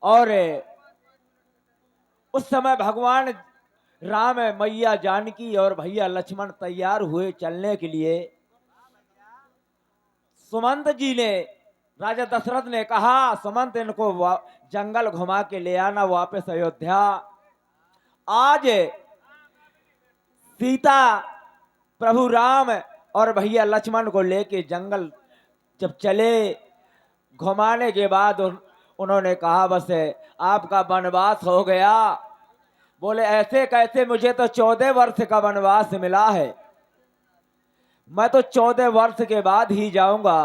और उस समय भगवान राम, मैया जानकी और भैया लक्ष्मण तैयार हुए चलने के लिए। सुमंत जी ने, राजा दशरथ ने कहा, सुमंत इनको जंगल घुमा के ले आना वापस अयोध्या। आज सीता, प्रभु राम और भैया लक्ष्मण को लेके जंगल जब चले, घुमाने के बाद उन्होंने कहा बस आपका वनवास हो गया। बोले ऐसे कैसे, मुझे तो 14 वर्ष का वनवास मिला है, मैं तो 14 वर्ष के बाद ही जाऊंगा।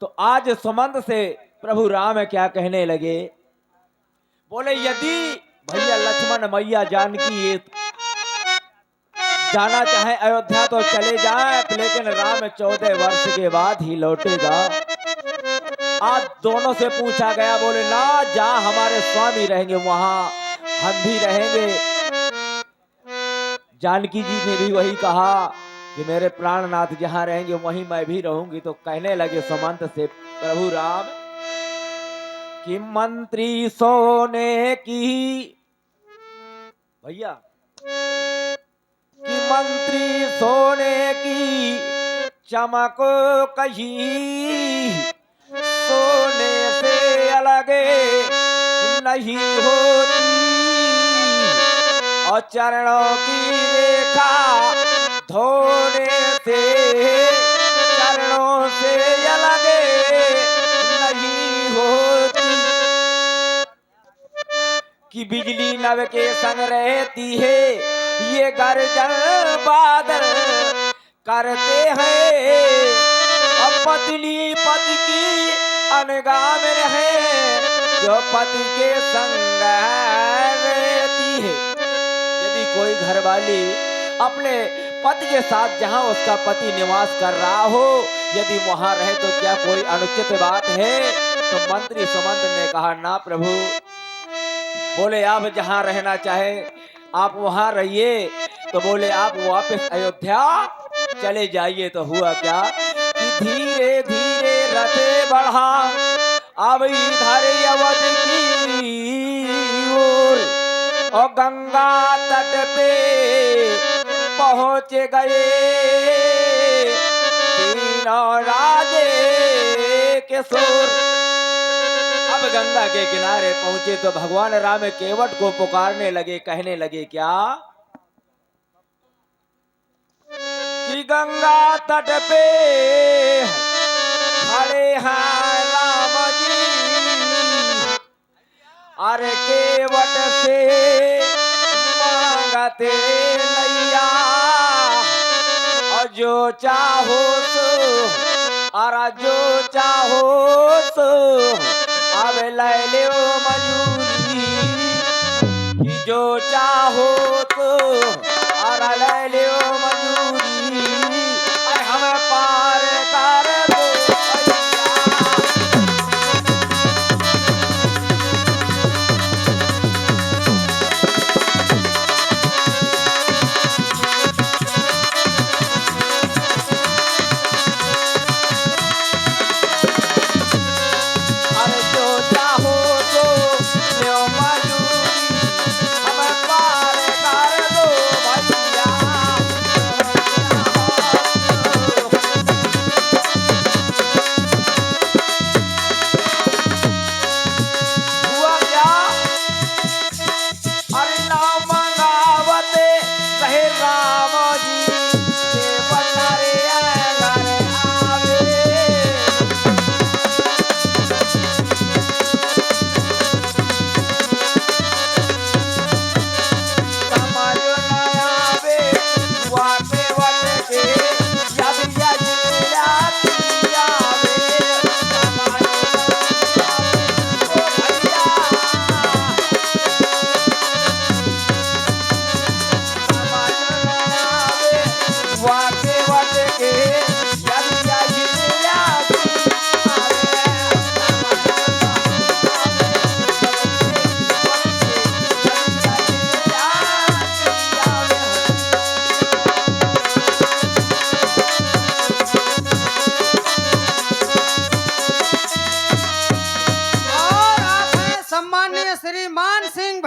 तो आज सुमंत से प्रभु राम क्या कहने लगे, बोले यदि भैया लक्ष्मण मैया जानकी ये जाना चाहे अयोध्या तो चले जाए, लेकिन राम 14 वर्ष के बाद ही लौटेगा। आज दोनों से पूछा गया, बोले ना, जहां हमारे स्वामी रहेंगे वहां हम भी रहेंगे। जानकी जी ने भी वही कहा कि मेरे प्राणनाथ जहां रहेंगे वहीं मैं भी रहूंगी। तो कहने लगे सुमंत से प्रभु राम कि मंत्री सोने की, भैया कि मंत्री सोने की चमक कहीं सोने से अलग नहीं होती, और चरणों की रेखा धोने से चरणों से अलग नहीं होती, कि बिजली नभ के संग रहती है ये गर्जन बादल करते हैं, और पतली पति की अनगाम रहे जो पति के संग रहती है। यदि कोई घरवाली अपने पति के साथ जहां उसका पति निवास कर रहा हो, यदि वहां रहे तो क्या कोई अनुचित बात है? तो मंत्री सुमंत ने कहा ना प्रभु। बोले आप जहां रहना चाहे आप वहां रहिए। तो बोले आप वापस अयोध्या चले जाइए। तो हुआ क्या कि धीरे धीरे रथे बढ़ा अब इधर अवध की ओर, और गंगा तट पे पहुंच गए तीनों राजे के सोर। अब गंगा के किनारे पहुंचे तो भगवान राम केवट को पुकारने लगे, कहने लगे क्या कि गंगा तट पे खड़े हैं राम जी, अरे केवट से मांगते नैया, और जो चाहो सो, अरे जो चाहो सो अब ले लो मजूरी, कि जो चाहो तो अरे ले लो मजूरी, अरे हमें पार कर दो। अरे जो चाहो तो लो मजूरी, हमें पार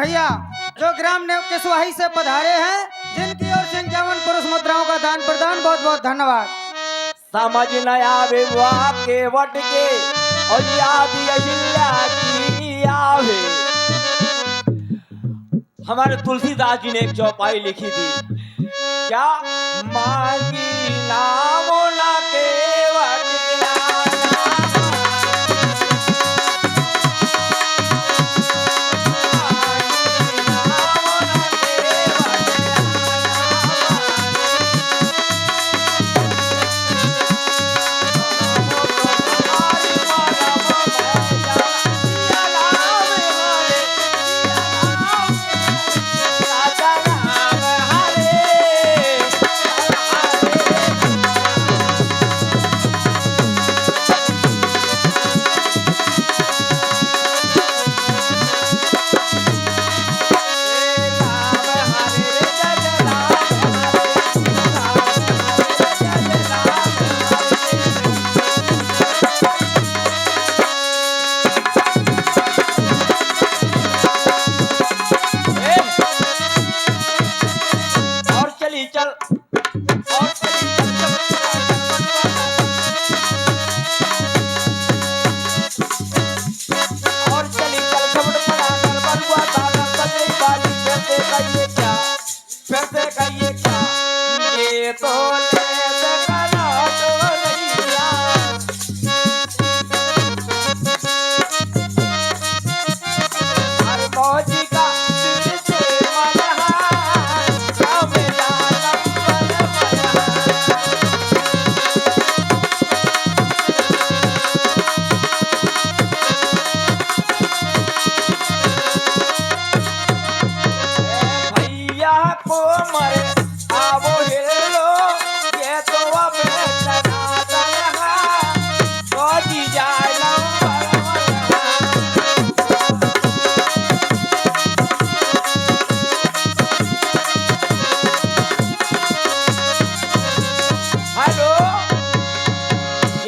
भैया जो ग्राम ने केसवाही से पधारे हैं, जिनकी ओर से 51 पुरुष मुद्राओं का दान प्रदान, बहुत बहुत धन्यवाद। समझ न आवे वाह केवट के और याद अहिल्या की आवे। हमारे तुलसीदास जी ने एक चौपाई लिखी थी, क्या मांगी नामो ना केवट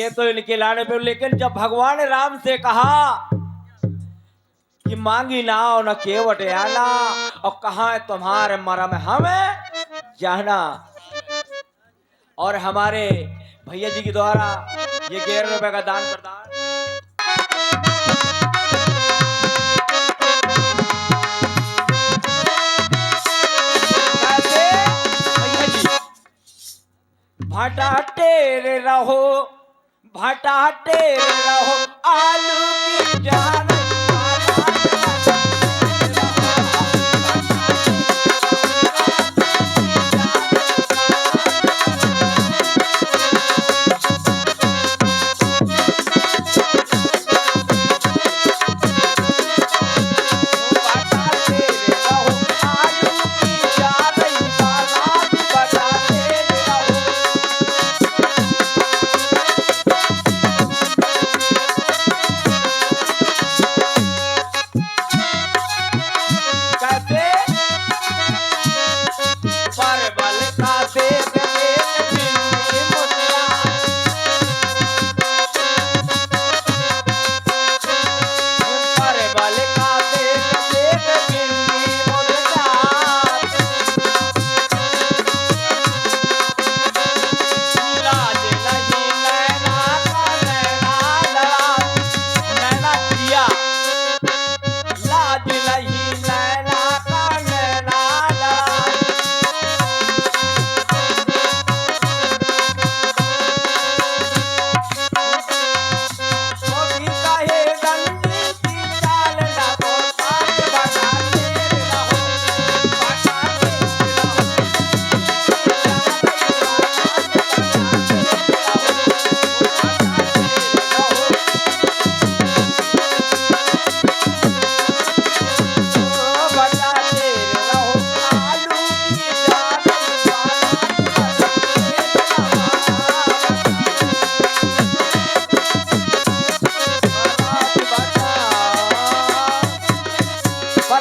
तो इनके लाने पे। लेकिन जब भगवान राम से कहा कि मांगी नाव न केवट आना, और कहा है तुम्हारे मरम हमें जाना, और हमारे भैया जी के द्वारा ये 11 रुपए का दान प्रदान। भाटा टेरे रहो, भाटा टेरे रहो, आलू की जान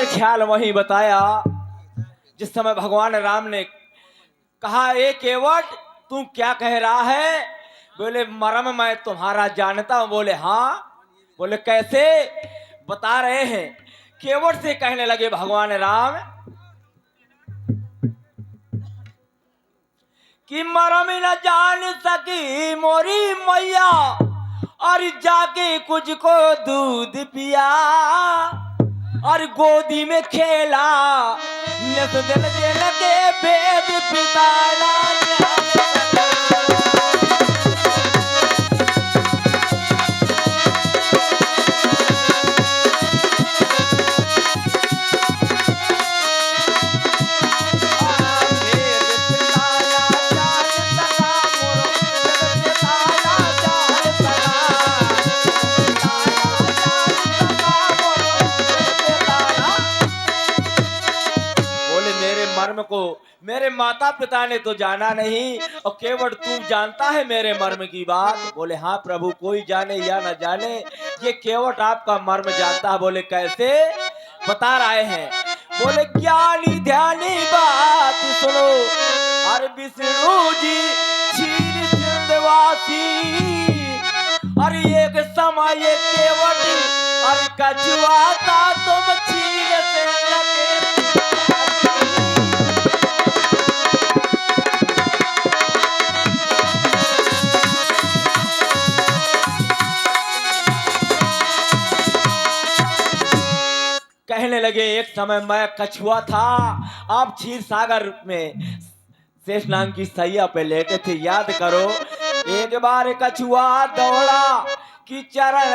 ख्याल वही बताया जिस समय भगवान राम ने कहा, ए केवट तू क्या कह रहा है? बोले मरम मैं तुम्हारा जानता हूं। बोले हाँ। बोले कैसे? बता रहे हैं केवट से कहने लगे भगवान राम कि मरम न जान सकी मोरी मैया और जाके कुछ को दूध पिया और गोदी में खेला नस दिल दिल के वेद पिता मर्म को मेरे माता पिता ने तो जाना नहीं और केवल तू जानता है मेरे मर्म की बात। बोले हाँ प्रभु, कोई जाने या न जाने ये केवट आपका मर्म जानता है। बोले कैसे, बता रहे हैं। बोले ज्ञानी ध्यानी बात सुनो, अरे विष्णु जी क्षीर सिंधवासी, अरे एक समय केवट अरे कछुआ था तुम क्षीर सिंध के। कहने लगे एक समय मैं कछुआ था, आप क्षीर सागर में शेषनाग की सैया पे लेटे थे, याद करो। एक बार कछुआ दौड़ा कि चरण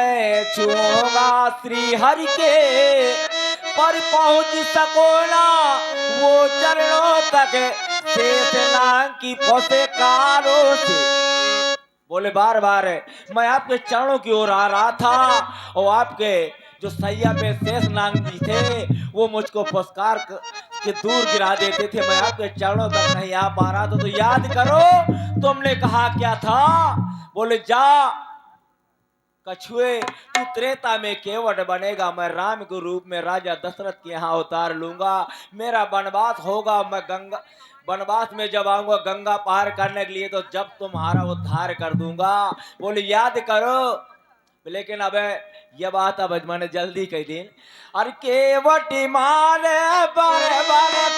छूंगा श्री हरि के, पर पहुंच सको ना वो चरणों तक शेषनाग की फंसे कारों से। बोले बार बार मैं आपके चरणों की ओर आ रहा था और आपके जो सैया पे शेषनाग जी थे वो मुझको फुसकार के दूर गिरा देते थे, मैं आपके चरणों तक नहीं आ पा रहा था। तो याद करो तुमने कहा क्या था। बोले जा कछुए, तू त्रेता में केवट बनेगा, मैं राम के रूप में राजा दशरथ के यहाँ उतार लूंगा, मेरा वनवास होगा, मैं गंगा वनवास में जब आऊंगा गंगा पार करने के लिए तो जब तुम्हारा उद्धार कर दूंगा। बोले याद करो। लेकिन अब ये बात अब मैंने जल्दी कही दिन, अरे केवट मारे बारे बारे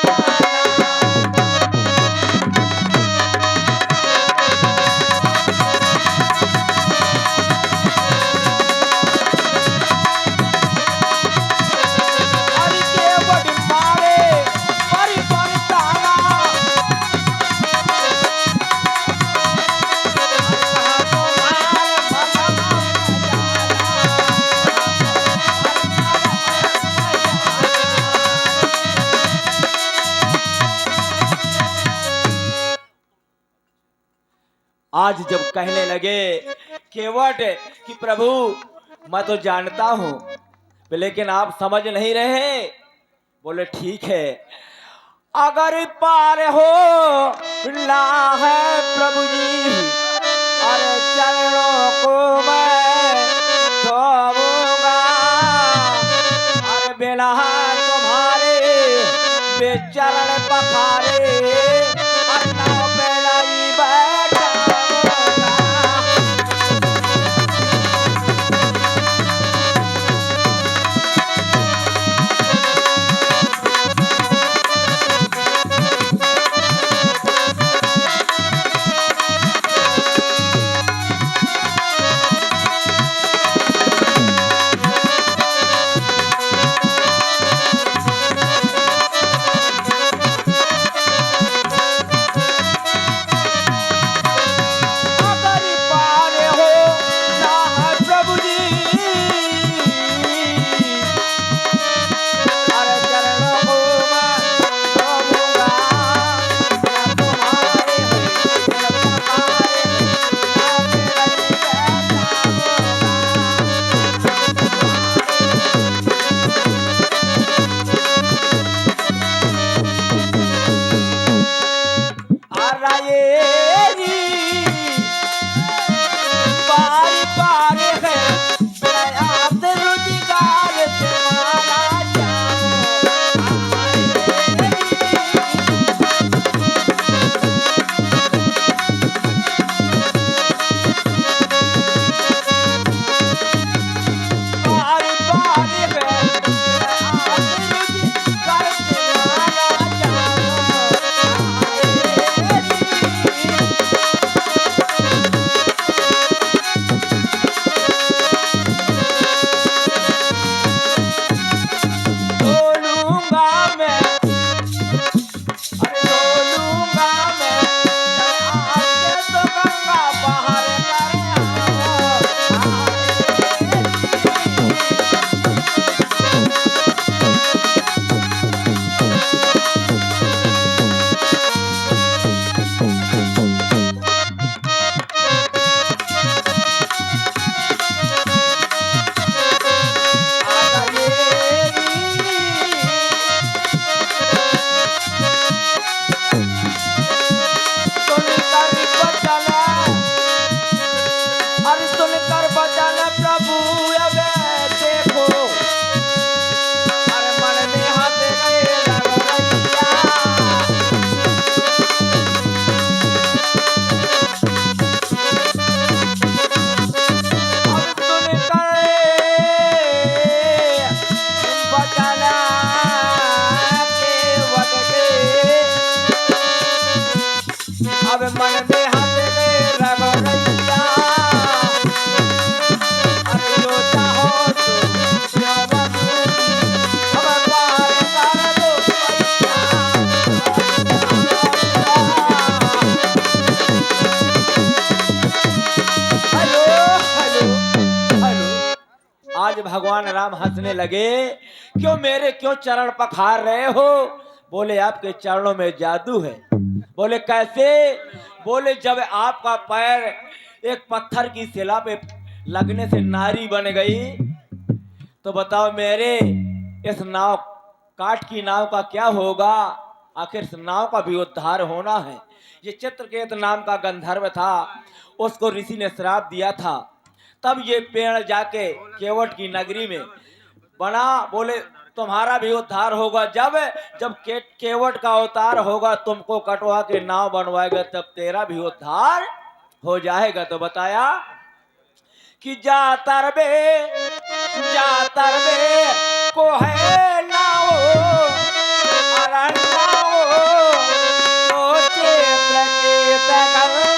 आज जब कहने लगे केवट कि प्रभु मैं तो जानता हूं लेकिन आप समझ नहीं रहे। बोले ठीक है, अगर पार हो ला है प्रभु जी, अरे चरणों को मैं धोऊंगा, अरे बिना तुम्हारे बेचरण पखारे अन्ना बेला बैठ। राम हंसने लगे, क्यों मेरे क्यों चरण पखार रहे हो? बोले आपके चरणों में जादू है। बोले कैसे? बोले जब आपका पैर एक पत्थर की शिला पे लगने से नारी बन गई, तो बताओ मेरे इस नाव काठ की नाव का क्या होगा? आखिर इस नाव का भी उद्धार होना है। ये चित्रकेत नाम का गंधर्व था, उसको ऋषि ने श्राप दिया था। तब ये पेड़ जाके केवट की नगरी में बना। बोले तुम्हारा भी उद्धार होगा। जब जब केवट का अवतार होगा, तुमको कटवा के नाव बनवाएगा, तब तेरा भी उद्धार हो जाएगा। तो बताया कि जातर बे को है नाओ अरण्याओ तो चित्रकेत गंधर्व।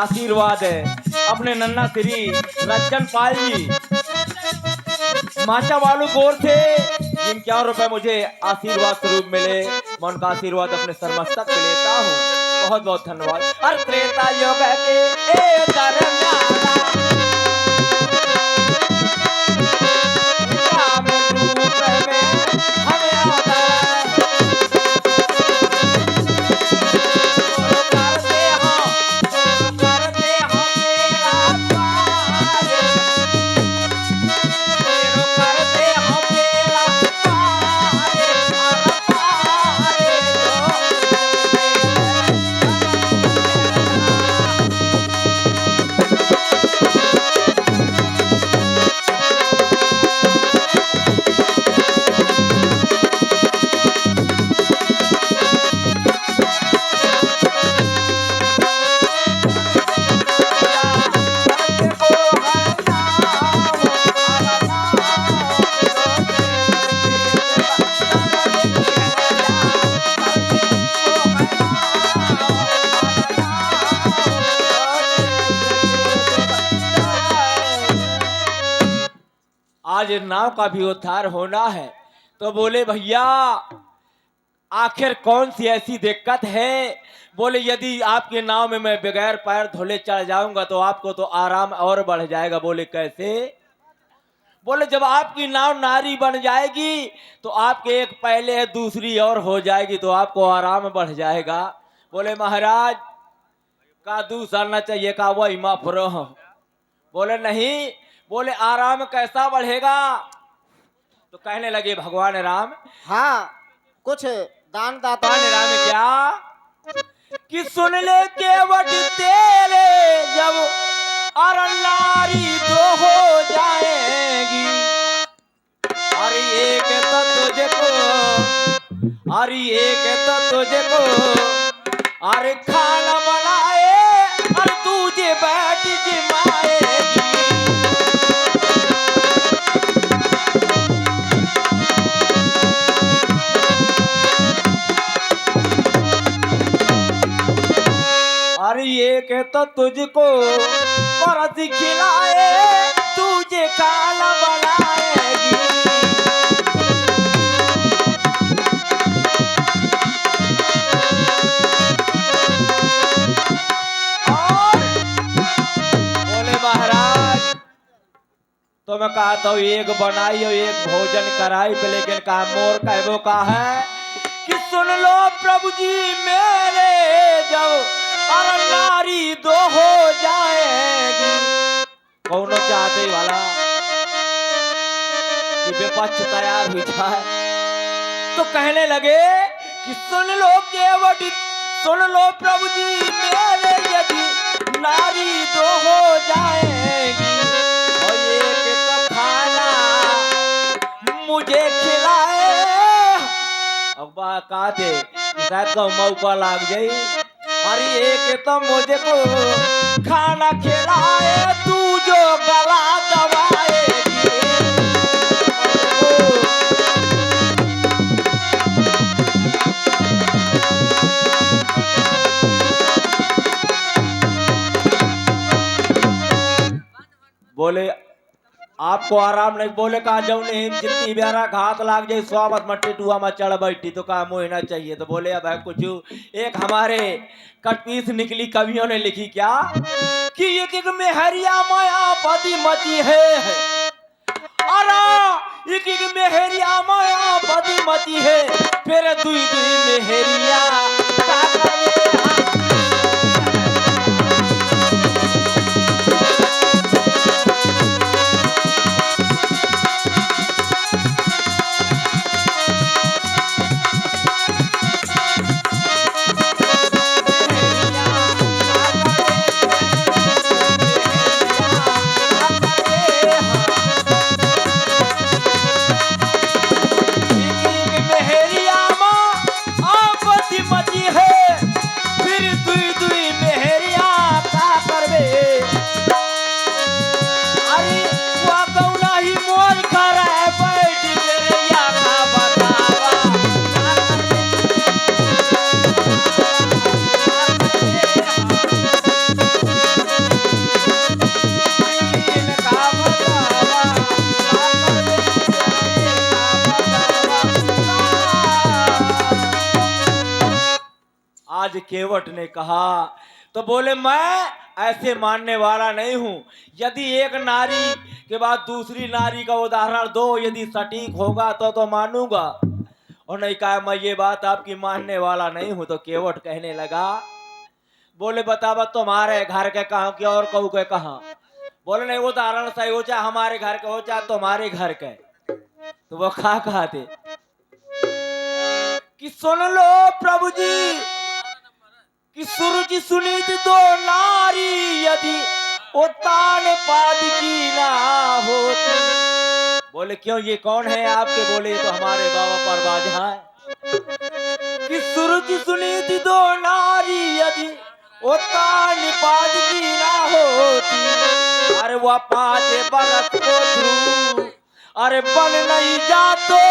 आशीर्वाद है अपने नन्ना श्री रंजन पाल जी माचा वालू गोर थे, जिन 51 रुपए मुझे आशीर्वाद स्वरूप मिले। मैं उनका आशीर्वाद अपने सरमस्तक पे लेता हूँ। बहुत बहुत धन्यवाद। और त्रेता युग के दरम्यान आज नाव का भी उद्धार होना है। तो बोले भैया आखिर कौन सी ऐसी दिक्कत है? बोले यदि आपके नाव में मैं बगैर पैर धुले चढ़ जाऊंगा तो आपको तो आराम और बढ़ जाएगा। बोले कैसे? बोले जब आपकी नाव नारी बन जाएगी तो आपके एक पहले है दूसरी और हो जाएगी तो आपको आराम बढ़ जाएगा। बोले महाराज का दूसरा न चाहिए का वही माफरो। बोले नहीं। बोले आराम कैसा बढ़ेगा? तो कहने लगे भगवान राम, हाँ कुछ दान दाता भगवान राम क्या कि सुन ले केवट तेरे जब अरनारी दो हो जाएगी। अरे एक तो तुझको अरे खाना बनाए और तुझे बैठ जिमाएगी। अरे एक तो तुझको परस खिलाए तुझे खाना बनाएगी। और बोले महाराज तो मैं कहता हूँ एक बनाई और एक भोजन कराई पे, लेकिन कहा मोर कहबो का है कि सुन लो प्रभु जी मेरे जब अरे नारी दो हो जाएगी। कौनो चाहते वाला कि विपक्ष तैयार हुई जाए तो कहने लगे कि सुन लो केवट, सुन लो प्रभु जी मेरे, यदि नारी दो हो जाएगी और एक तो खाना मुझे खिलाए। अब बात कहते शायद का मौका लग जाई। अरे एक तो मुझे को खाना खिलाए, तू जो गला दबाएगी। बोले आपको आराम नहीं, बोले कहा जाऊ नहीं, जितनी बेरा घात लाग जाए स्वागत मट्टी टुआ में चढ़ बैठी तो कहा मोहना चाहिए। तो बोले अब है कुछ एक हमारे कटपीस निकली कवियों ने लिखी क्या कि एक मेहरिया माया पति मची है, अरे एक मेहरिया माया पति मची है, फिर दुई दुई मेहरिया का करे। आज केवट ने कहा तो बोले मैं ऐसे मानने वाला नहीं हूं। यदि एक नारी के बाद दूसरी नारी का उदाहरण दो, यदि सटीक होगा तो मानूंगा, और नहीं कहा मैं ये बात आपकी मानने वाला नहीं हूं। तो केवट कहने लगा, बोले बतावा तुम्हारे घर के कहा कि और कहू के कहा। बोले नहीं उदाहरण सही हो चाहे हमारे घर के हो चाहे तुम्हारे घर के। तो वो कहा थे कि सुन लो प्रभु जी कि सूरज सुनीत दो नारी, यदि उतान पाद की ना होती। बोले क्यों ये कौन है आपके? बोले तो हमारे बाबा परवाजा है। कि सूरज सुनीत दो नारी, यदि उतान पाद की ना होती, अरे वह 5 बरस को ध्रुव अरे बन नहीं जातो,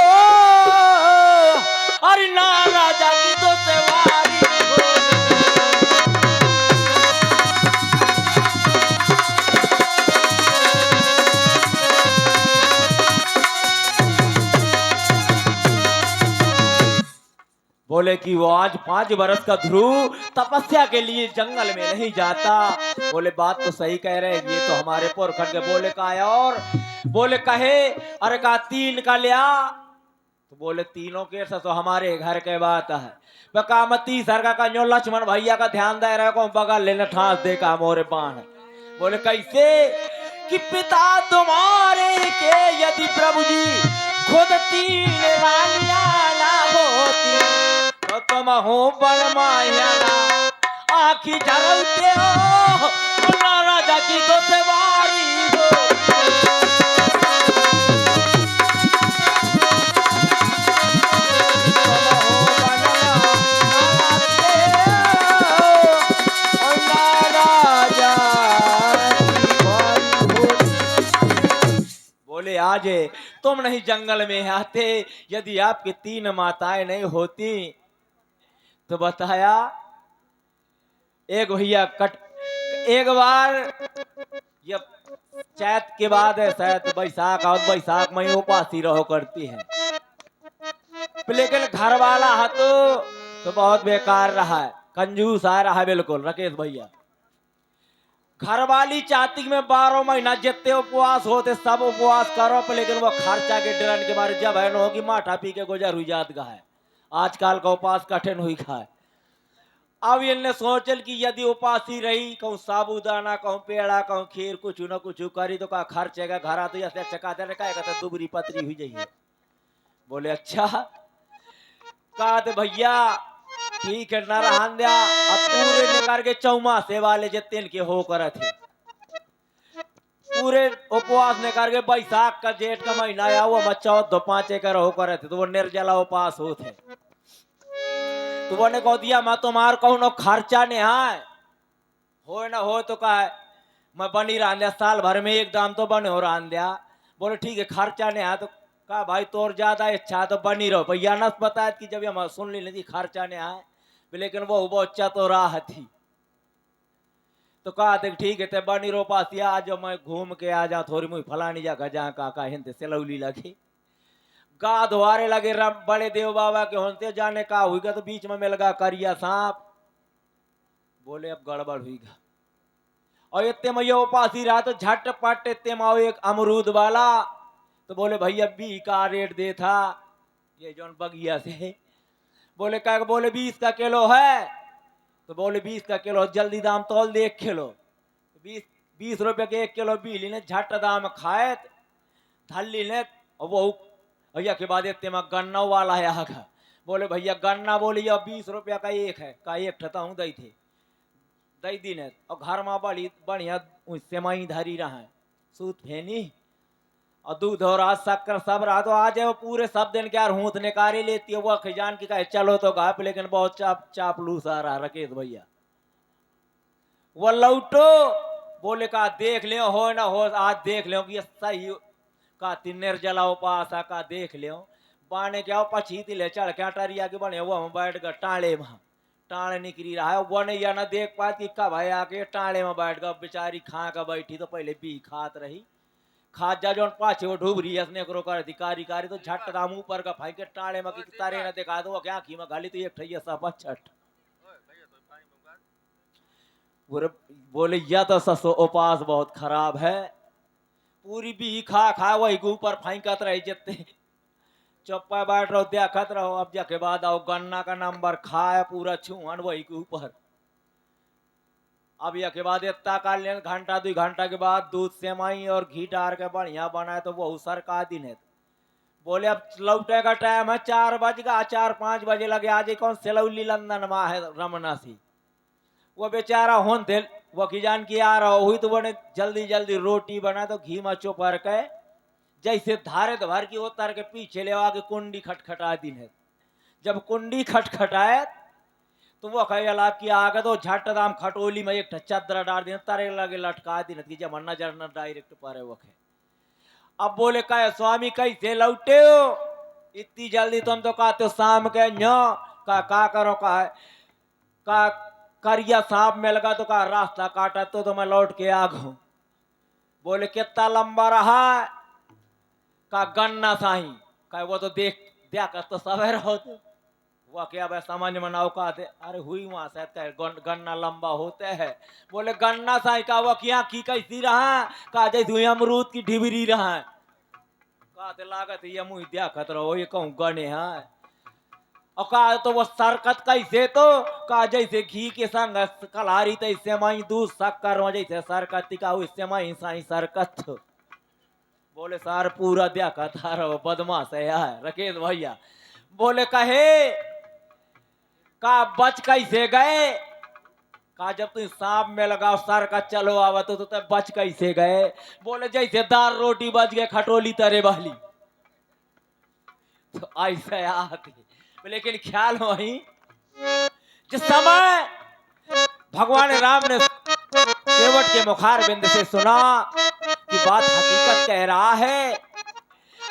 अरे ना राजा की तो सवारी। बोले कि वो आज 5 बरस का ध्रुव तपस्या के लिए जंगल में नहीं जाता। बोले बात तो सही कह रहे, ये तो हमारे पुरखन के। बोले का और बोले कहे अरे का 3 का लिया। तो बोले तीनों के तो हमारे घर के बात है। कामती सर का जो लक्ष्मण भैया का ध्यान दे रहे को बगल लेने ठास दे का मोरे बाण। बोले कैसे कि पिता तुम्हारे के यदि प्रभु जी खुद 3 रानियां ना होती तो तुम हो बड़ मायाना आखी झरलते हो, ना राजा की तो सवारी हो। बोले आज तुम नहीं जंगल में आते, यदि आपकी 3 माताएं नहीं होती तो बताया एक भैया एक बार ये चैत के बाद है शायद बैसाख और बैसाख में उपासी रहो करती है, लेकिन घर वाला है तो बहुत बेकार रहा है, कंजूस आ रहा है बिल्कुल राकेश भैया। घर वाली चाहती में 12 महीना जितने उपवास होते सब उपवास करो, लेकिन वो खर्चा के डरन के बारे जब है होगी माठा पी के गुजर हुई जात का है। आजकल का उपवास कठिन हुई खाए। अब इनने सोचल कि यदि उपासी रही कहूँ साबूदाना कहूँ पेड़ा कहूँ खीर कुछ न कुछ करी तो का खर्चेगा घर आ तो ऐसे चका दे का कहता दुबरी पतरी हुई जाइए। बोले अच्छा कहा तो भैया ठीक है ना रहन दिया। अब पूरे निकाल के चौमासे वाले जितने के हो कर थे पूरे उपवास ने करके बैसाख का जेठ का महीना आया हुआ बच्चा दो पांचे कर हो कर थे तो वो निर्जला उपवास होते तो वो ने कह दिया मैं तुम्हार कहूँ न खर्चा नहीं है हो ना हो तो कहा मैं बनी रहा दिया साल भर में एक दाम तो बने हो रहा दिया। बोले ठीक है खर्चा नहीं है तो कहा भाई तोर ज्यादा इच्छा तो बनी रहो भैया न बताया कि जब हम सुन ली नहीं खर्चा नहीं है लेकिन वो अच्छा तो राह थी तो कहा थे ठीक है ते बनी रो पास आज मैं घूम के आ जा थोड़ी मुई फलानी जगह जहाँ काका हिंद सिलौली लगी गा धुआरे लगे बड़े देव बाबा के होते जाने का हुईगा तो बीच में मिल गा करिया सांप। बोले अब गड़बड़ हुईगा और इतने में ये उपासी रहा तो झटपट इतने में एक अमरूद वाला तो बोले भैया बी का रेट दे था ये जौन बगिया से। बोले क्या बोले 20 का किलो है तो बोले 20 का किलो जल्दी दाम तोल दे 1 किलो 20 रुपए के 1 किलो बीली ने झट दाम खाए थल्ली ने और वो भैया के बाद इतने में गन्ना वाला है आगा। बोले भैया गन्ना बोली अब 20 रुपया का एक है का एक ठता हूँ दई थे दई दिन है और घर में बड़ी बढ़िया सेमाई धरी रहा है सूत फेनी और दूध और आज शक्कर सब रहा तो आज वो पूरे सब दिन क्या हूत निकारे लेती है वो खिजान की कहे चलो तो घाप लेकिन बहुत चापलूस आ रहा राकेश भैया वो लौटो। बोले का देख ले हो ना हो आज देख लो कि सही का निर्जला उपास का देख लियो बाने क्या पछी ले चढ़ क्या टरिया के बने वो हम बैठ गए टाले में टाले निकली रहा है वो नहीं या ना देख पाती कि कब भाई आके टाले में बैठ गए बेचारी खा का बैठी तो पहले बी खात रही खाजा जो पाछे वो ढूबरी हंसने को कर कारी कारी तो झट राम ऊपर का फाई के टाले में तारे न दिखा दो क्या खी में गाली तो एक ठैया सब छठ। बोले या तो ससो उपास बहुत खराब है पूरी भी खा खा वही ऊपर फेंकत रही जितने चौपा बैठ रहो देखत रहो अब जाके बाद आओ गन्ना का नंबर खाए पूरा छुअन वही के ऊपर। अब यह के बाद इतना काल घंटा 2 घंटा के बाद दूध सेमाई और घी डाल के बढ़िया बनाए तो वो सर का दिन है। बोले अब लौटे का टाइम है 4 बज गया 4-5 बजे लगे आज कौन सिलौली लंदन में है रमना सी वो बेचारा होन थे वो की जान की आ रहा हुई तो वो जल्दी जल्दी रोटी बना तो घी में चुपर के जैसे धारे भर की उतर के पीछे ले आके कुंडी खटखटा दिन है। जब कुंडी खटखटाए तो वो कहे लाभ की आगे तो झट दाम खटोली में एक चद्दर डाल दिन तारे लगे लटका दिन की जब नजर न डायरेक्ट पारे वो है। अब बोले कहे स्वामी कैसे लौटे हो इतनी जल्दी तुम तो कहते हो शाम के न्यो का करो का करिया सांप में लगा तो का रास्ता काटा तो मैं लौट के आ गऊ। बोले कितना लंबा रहा का गन्ना साही का वो तो देख तो सवेर हो तो वो क्या भाई समझ में ना का अरे हुई वहां शायद गन्ना लंबा होते है। बोले गन्ना साही का वो क्या की कैसी रहा का जैसे अमरूद की ढिबरी रहा का लागत ये मुँह देखत रहो ये कहूँ गने है और का तो वो सरकत कैसे तो का जैसे घी के संग कलारी तैसे माई दूध शक्कर जैसे सरकत का उससे माई साई सरकत। बोले सार पूरा देखा था रहो बदमाश है यार राकेश भैया। बोले कहे का बच कैसे गए का जब तुम सांप में लगाओ सर का चलो आवा तो तब बच कैसे गए। बोले जैसे दाल रोटी बच गए खटोली तरे वाली तो ऐसे आती लेकिन ख्याल वही जिस समय भगवान राम ने केवट के मुखार बिंद से सुना कि बात हकीकत कह रहा है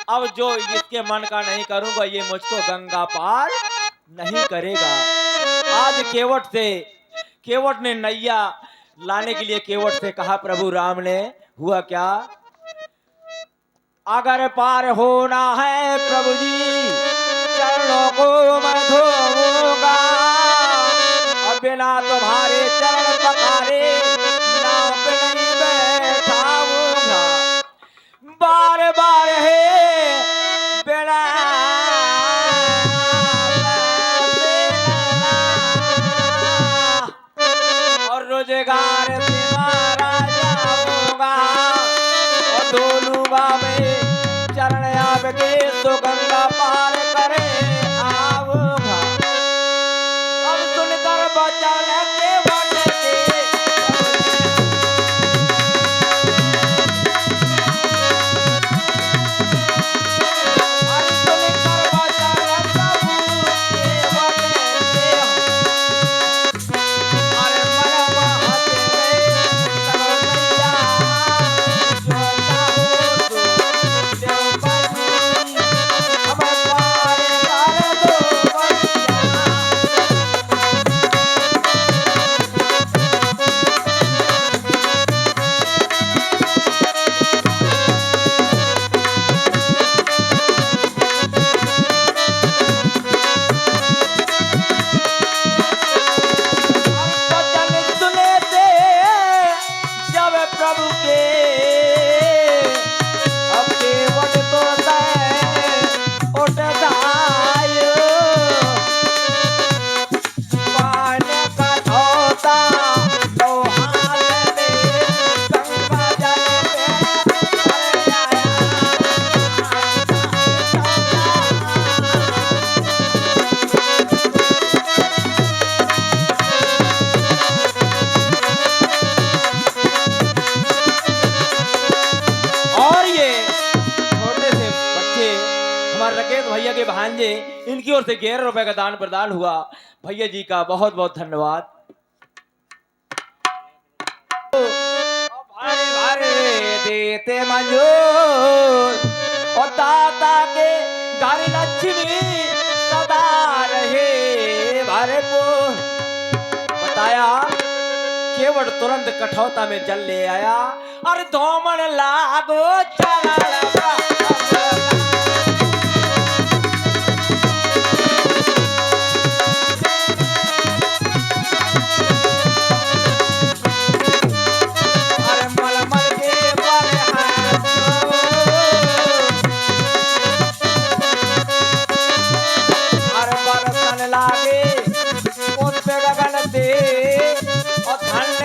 अब जो इसके मन का नहीं करूंगा ये मुझको गंगा पार नहीं करेगा। आज केवट ने नैया लाने के लिए केवट से कहा प्रभु राम ने हुआ क्या अगर पार होना है प्रभु जी चरणों को मैं धोऊंगा और बिना तुम्हारे चरण पखारे नाव पे नहीं बैठाऊंगा बार बार है बिना प्रभु के अब केवट तो उठ जायो पान का धोता तो हाथ में गंगा जल में और ये छोटे से बच्चे हमारे राकेश भैया के भांजे, इनकी ओर से 11 रुपए का दान प्रदान हुआ। भैया जी का बहुत बहुत धन्यवाद। भारे भारे देते मंजूर और दाता के घर लक्ष्मी सदा रहे भरपूर। बताया केवट तुरंत कठौता में जल ले आया और धोमन लागो चला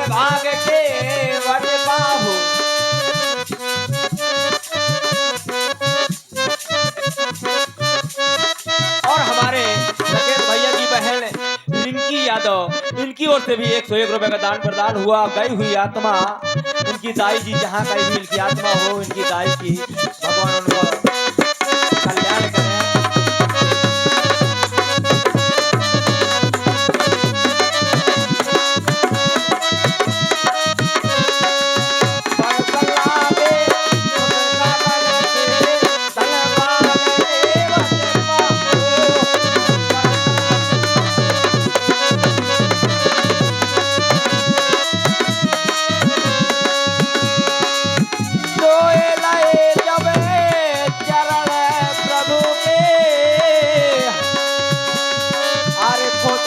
भाग के वट बाहु और हमारे राकेश भैया की बहन रिंकी यादव, इनकी ओर से भी 101 रुपए का दान प्रदान हुआ। गई हुई आत्मा इनकी दाई जी जहाँ कहीं भी इनकी आत्मा हो, इनकी दाई की भगवान उनका कल्याण करें।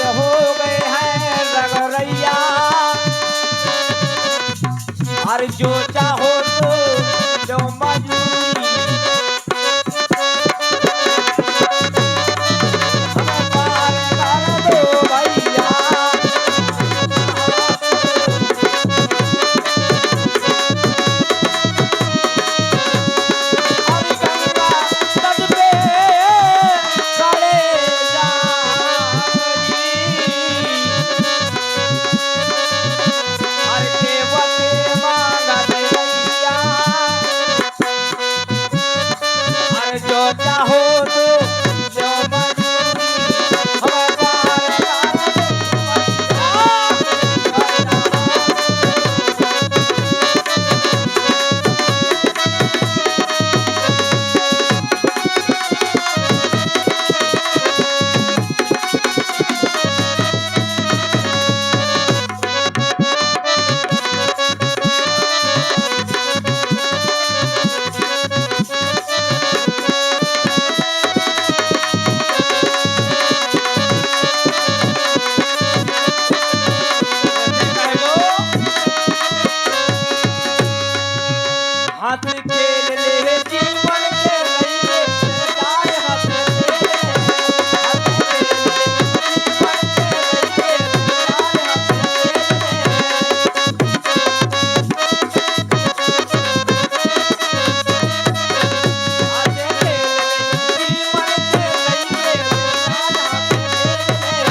हो गए हैं रगरैया और जो चाहो तो जो मजबूरी हमें पार कर दो भैया। और गंगा तट पे खड़े जो चाहो तो जो मजबूरी हमें पार कर हाथ खेल ले जीवन के रहिए सरदार हाथ खेल ले हाथ खेल ले जीवन के रहिए सरदार हाथ खेल ले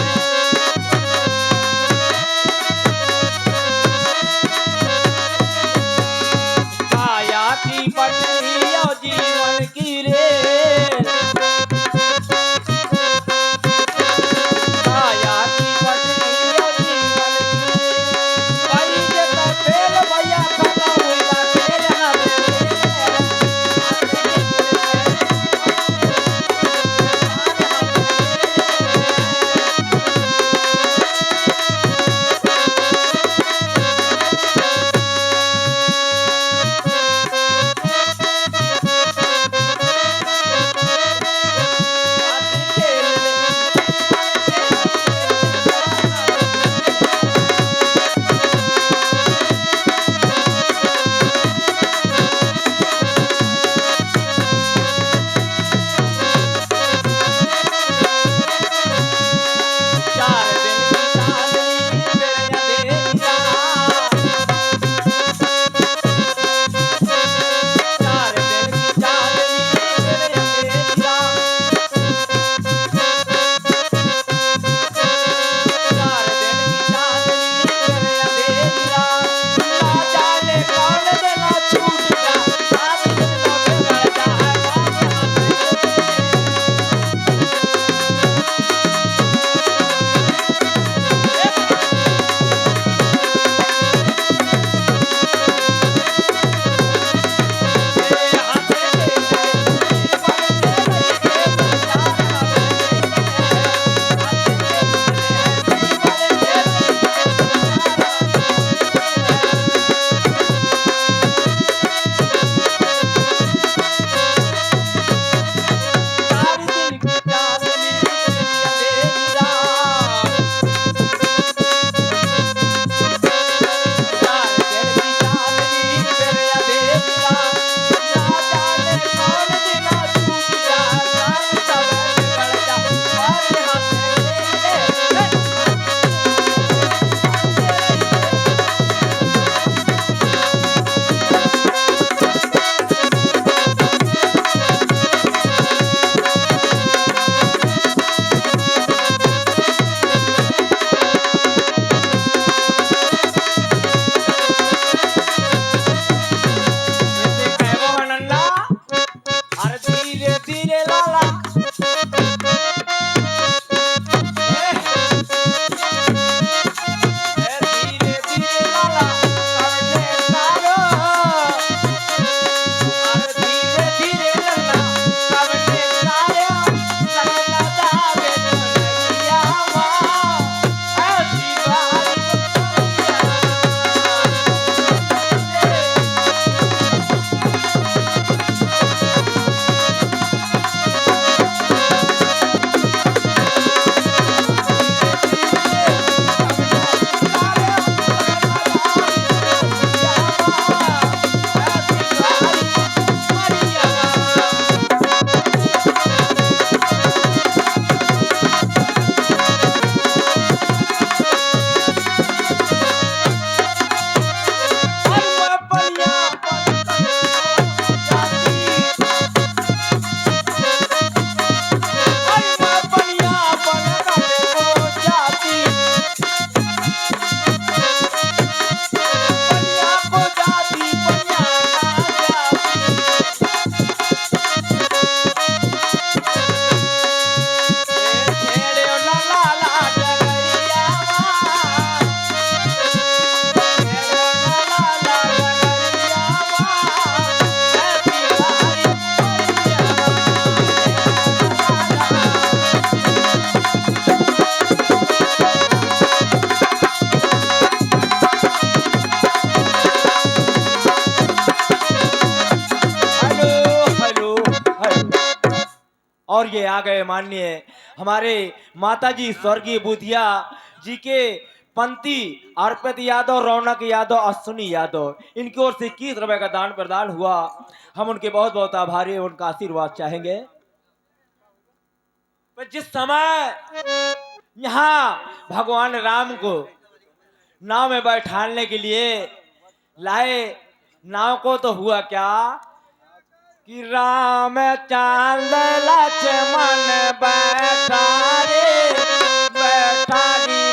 और ये आ गए माननीय हमारे माताजी स्वर्गीय बुधिया जी के पंथी अर्पित यादव, रौनक यादव, अश्विनी यादव, इनकी ओर से 21 रुपए का दान प्रदान हुआ। हम उनके बहुत बहुत आभारी हैं, उनका आशीर्वाद चाहेंगे। पर जिस समय यहाँ भगवान राम को नाव में बैठाने के लिए लाए, नाव को तो हुआ क्या कि राम चांद लक्ष्मण बैठा रे, बैठा रे